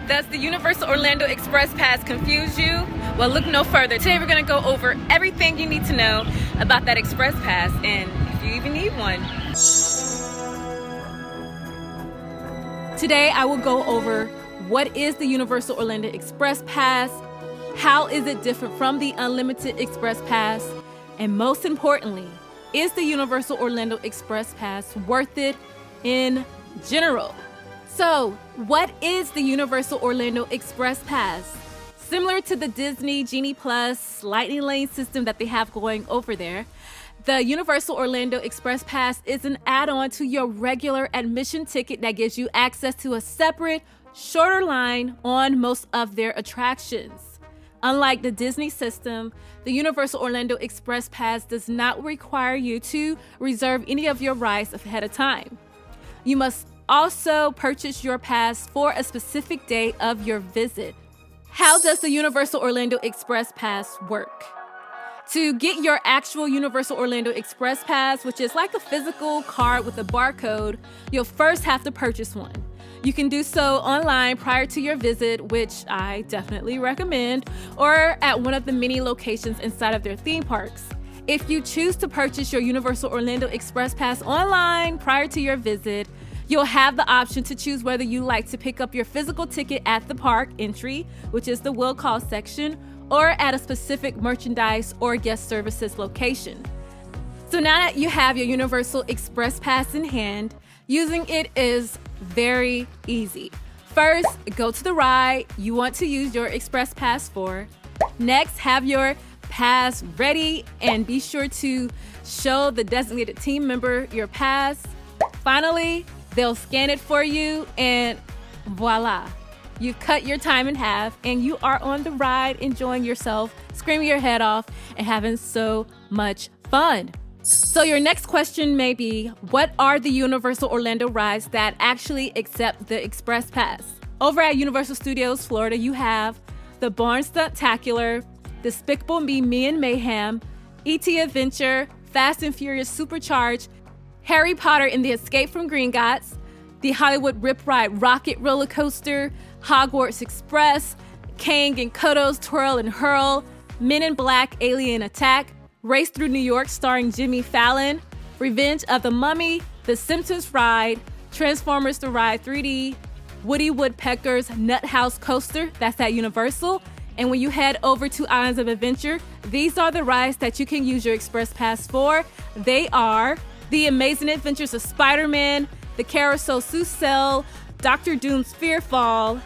Does the Universal Orlando Express Pass confuse you? Well, look no further. Today we're going to go over everything you need to know about that Express Pass and if you even need one. Today I will go over what is the Universal Orlando Express Pass, how is it different from the Unlimited Express Pass, and most importantly, is the Universal Orlando Express Pass worth it in general? So, what is the Universal Orlando Express Pass? Similar to the Disney Genie Plus Lightning Lane system that they have going over there, the Universal Orlando Express Pass is an add-on to your regular admission ticket that gives you access to a separate, shorter line on most of their attractions. Unlike the Disney system, the Universal Orlando Express Pass does not require you to reserve any of your rides ahead of time. You must also purchase your pass for a specific day of your visit. How does the Universal Orlando Express Pass work? To get your actual Universal Orlando Express Pass, which is like a physical card with a barcode, you'll first have to purchase one. You can do so online prior to your visit, which I definitely recommend, or at one of the many locations inside of their theme parks. If you choose to purchase your Universal Orlando Express Pass online prior to your visit, you'll have the option to choose whether you like to pick up your physical ticket at the park entry, which is the will call section, or at a specific merchandise or guest services location. So now that you have your Universal Express Pass in hand, using it is very easy. First, go to the ride you want to use your Express Pass for. Next, have your pass ready and be sure to show the designated team member your pass. Finally, they'll scan it for you and voila, you've cut your time in half and you are on the ride enjoying yourself, screaming your head off, and having so much fun. So your next question may be, what are the Universal Orlando rides that actually accept the Express Pass? Over at Universal Studios Florida, you have the Barn Stuntacular, Despicable Me, Me and Mayhem, E.T. Adventure, Fast and Furious Supercharged, Harry Potter and the Escape from Gringotts, the Hollywood Rip Ride Rocket Roller Coaster, Hogwarts Express, Kang and Kodos Twirl and Hurl, Men in Black Alien Attack, Race Through New York starring Jimmy Fallon, Revenge of the Mummy, The Simpsons Ride, Transformers The Ride 3D, Woody Woodpecker's Nut House Coaster, that's at Universal. And when you head over to Islands of Adventure, these are the rides that you can use your Express Pass for. They are The Amazing Adventures of Spider-Man, The Carousel Seussel, Dr. Doom's Fearfall,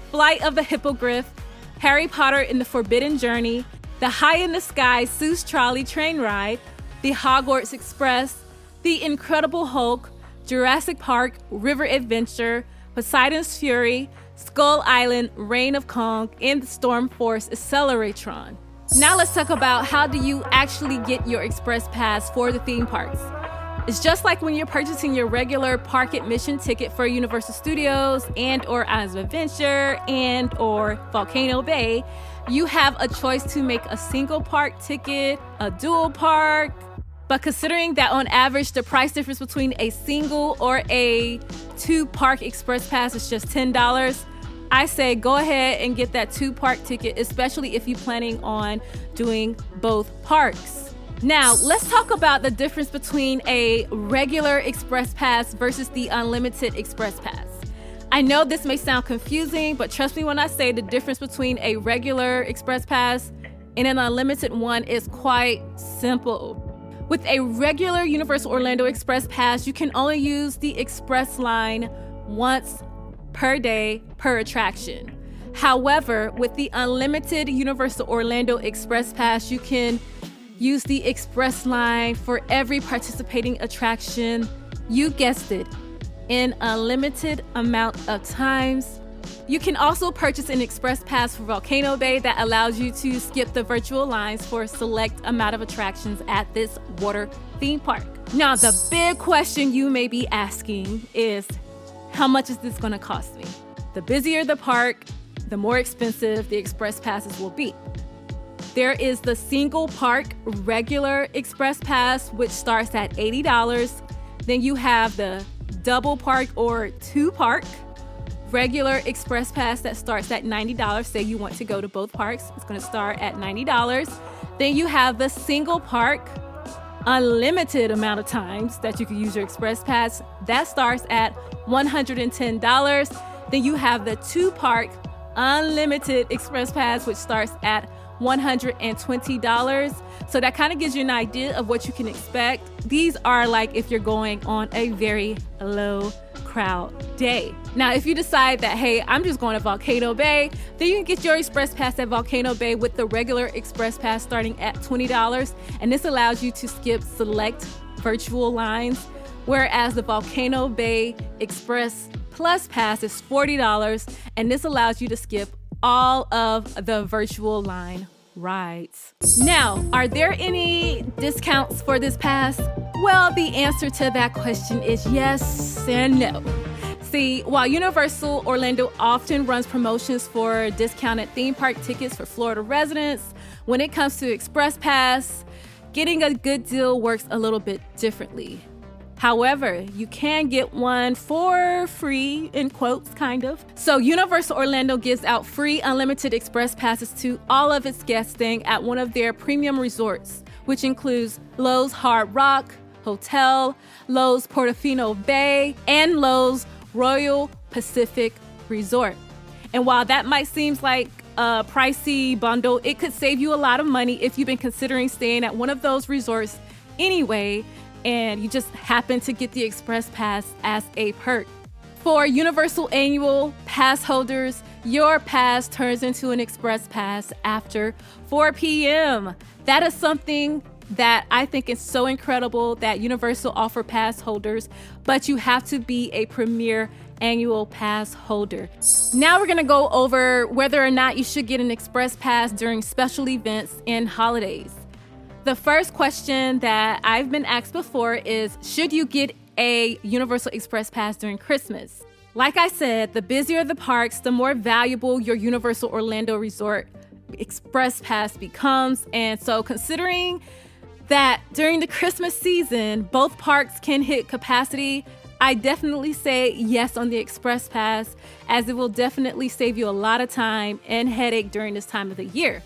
Flight of the Hippogriff, Harry Potter and the Forbidden Journey, the High in the Sky Seuss Trolley Train Ride, the Hogwarts Express, The Incredible Hulk, Jurassic Park River Adventure, Poseidon's Fury, Skull Island Reign of Kong, and the Storm Force Acceleratron. Now let's talk about how do you actually get your Express Pass for the theme parks. It's just like when you're purchasing your regular park admission ticket for Universal Studios and or Islands of Adventure and or Volcano Bay. You have a choice to make a single park ticket, a dual park, but considering that on average the price difference between a single or a two park Express Pass is just $10, I say go ahead and get that two park ticket, especially if you're planning on doing both parks. Now, let's talk about the difference between a regular Express Pass versus the Unlimited Express Pass. I know this may sound confusing, but trust me when I say the difference between a regular Express Pass and an unlimited one is quite simple. With a regular Universal Orlando Express Pass, you can only use the Express line once per day per attraction. However, with the Unlimited Universal Orlando Express Pass, you can use the Express line for every participating attraction, you guessed it, in a limited amount of times. You can also purchase an Express Pass for Volcano Bay that allows you to skip the virtual lines for a select amount of attractions at this water theme park. Now, the big question you may be asking is, how much is this gonna cost me? The busier the park, the more expensive the Express Passes will be. There is the single park regular Express Pass, which starts at $80. Then you have the double park or two park regular Express Pass that starts at $90. Say you want to go to both parks, it's going to start at $90. Then you have the single park, unlimited amount of times that you can use your Express Pass. That starts at $110. Then you have the 2-park unlimited Express Pass, which starts at $120. So that kind of gives you an idea of what you can expect. These are like if you're going on a very low crowd day. Now, if you decide that, hey, I'm just going to Volcano Bay, then you can get your Express Pass at Volcano Bay with the regular Express Pass starting at $20. And this allows you to skip select virtual lines, whereas the Volcano Bay Express Plus Pass is $40, and this allows you to skip all of the virtual line rides. Now, are there any discounts for this pass? Well, the answer to that question is yes and no. See, while Universal Orlando often runs promotions for discounted theme park tickets for Florida residents, when it comes to Express Pass, getting a good deal works a little bit differently. However, you can get one for free, in quotes, kind of. So Universal Orlando gives out free unlimited Express Passes to all of its guests staying at one of their premium resorts, which includes Lowe's Hard Rock Hotel, Lowe's Portofino Bay, and Lowe's Royal Pacific Resort. And while that might seem like a pricey bundle, it could save you a lot of money if you've been considering staying at one of those resorts anyway, and you just happen to get the Express Pass as a perk. For Universal Annual Pass holders, your pass turns into an Express Pass after 4 p.m. That is something that I think is so incredible that Universal offer pass holders, but you have to be a premier annual pass holder. Now we're gonna go over whether or not you should get an Express Pass during special events and holidays. The first question that I've been asked before is, should you get a Universal Express Pass during Christmas? Like I said, the busier the parks, the more valuable your Universal Orlando Resort Express Pass becomes. And so considering that during the Christmas season, both parks can hit capacity, I definitely say yes on the Express Pass, as it will definitely save you a lot of time and headache during this time of the year.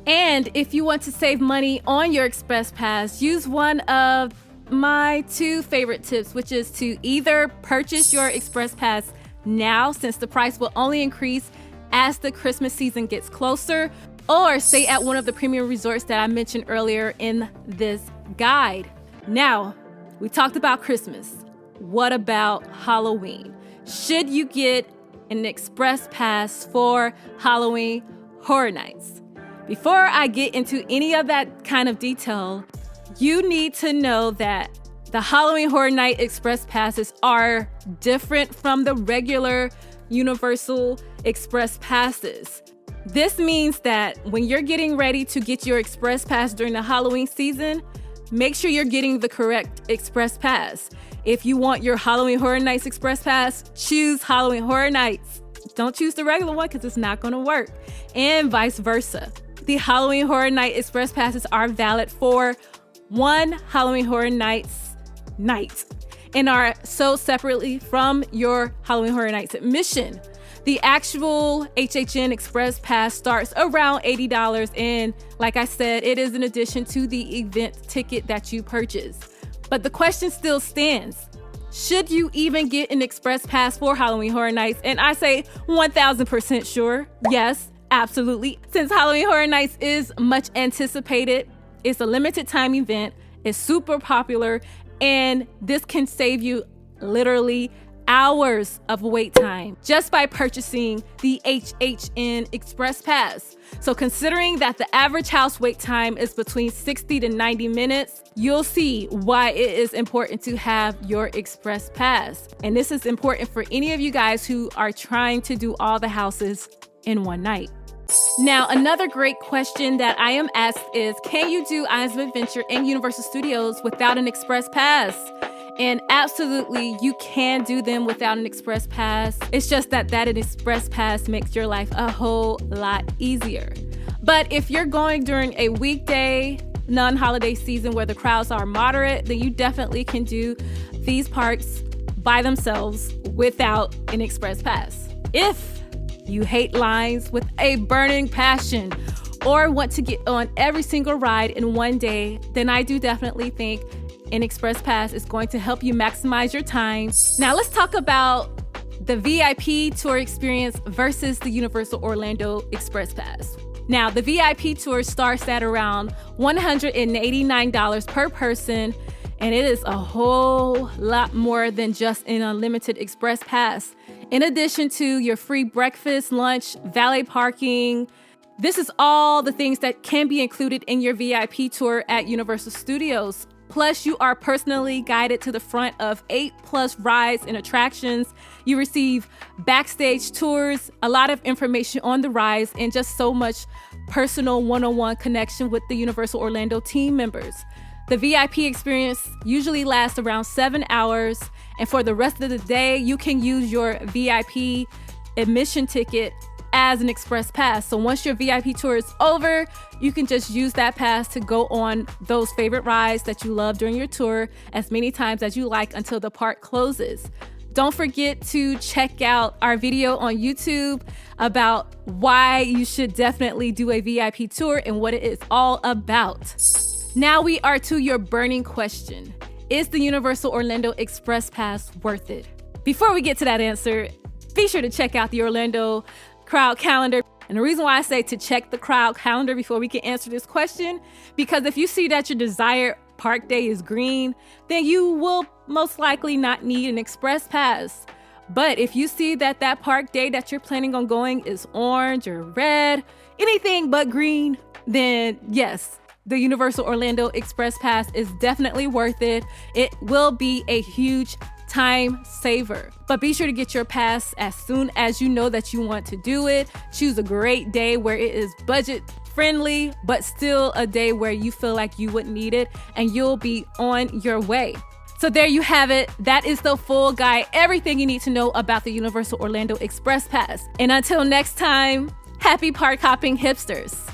And if you want to save money on your Express Pass, use one of my 2 favorite tips, which is to either purchase your Express Pass now, since the price will only increase as the Christmas season gets closer, or stay at one of the premium resorts that I mentioned earlier in this guide. Now, we talked about Christmas. What about Halloween? Should you get an Express Pass for Halloween Horror Nights? Before I get into any of that kind of detail, you need to know that the Halloween Horror Night Express Passes are different from the regular Universal Express Passes. This means that when you're getting ready to get your Express Pass during the Halloween season, make sure you're getting the correct Express Pass. If you want your Halloween Horror Nights Express Pass, choose Halloween Horror Nights. Don't choose the regular one because it's not going to work, and vice versa. The Halloween Horror Night Express Passes are valid for one Halloween Horror Nights night and are sold separately from your Halloween Horror Nights admission. The actual HHN Express Pass starts around $80, and like I said, it is in addition to the event ticket that you purchase. But the question still stands. Should you even get an Express Pass for Halloween Horror Nights? And I say 1000% sure. Yes, absolutely. Since Halloween Horror Nights is much anticipated, it's a limited time event, it's super popular, and this can save you literally hours of wait time just by purchasing the HHN Express Pass. So considering that the average house wait time is between 60 to 90 minutes, you'll see why it is important to have your Express Pass. And this is important for any of you guys who are trying to do all the houses in one night. Now, another great question that I am asked is, can you do Islands of Adventure and Universal Studios without an Express Pass? And absolutely, you can do them without an Express Pass. It's just that an Express Pass makes your life a whole lot easier. But if you're going during a weekday, non-holiday season where the crowds are moderate, then you definitely can do these parks by themselves without an Express Pass. If you hate lines with a burning passion or want to get on every single ride in one day, then I do definitely think an Express Pass is going to help you maximize your time. Now let's talk about the VIP tour experience versus the Universal Orlando Express Pass. Now, the VIP tour starts at around $189 per person, and it is a whole lot more than just an unlimited Express Pass. In addition to your free breakfast, lunch, valet parking, this is all the things that can be included in your VIP tour at Universal Studios. Plus, you are personally guided to the front of 8+ rides and attractions. You receive backstage tours, a lot of information on the rides, and just so much personal one-on-one connection with the Universal Orlando team members. The VIP experience usually lasts around 7 hours, and for the rest of the day, you can use your VIP admission ticket as an Express Pass. So once your VIP tour is over, you can just use that pass to go on those favorite rides that you love during your tour as many times as you like until the park closes. Don't forget to check out our video on YouTube about why you should definitely do a VIP tour and what it is all about. Now we are to your burning question. Is the Universal Orlando Express Pass worth it? Before we get to that answer, be sure to check out the Orlando crowd calendar. And the reason why I say to check the crowd calendar before we can answer this question, because if you see that your desired park day is green, then you will most likely not need an Express Pass. But if you see that that park day that you're planning on going is orange or red, anything but green, then yes, the Universal Orlando Express Pass is definitely worth it. It will be a huge time saver. But be sure to get your pass as soon as you know that you want to do it. Choose a great day where it is budget friendly, but still a day where you feel like you wouldn't need it, and you'll be on your way. So there you have it. That is the full guide, everything you need to know about the Universal Orlando Express Pass. And until next time, happy park hopping hipsters.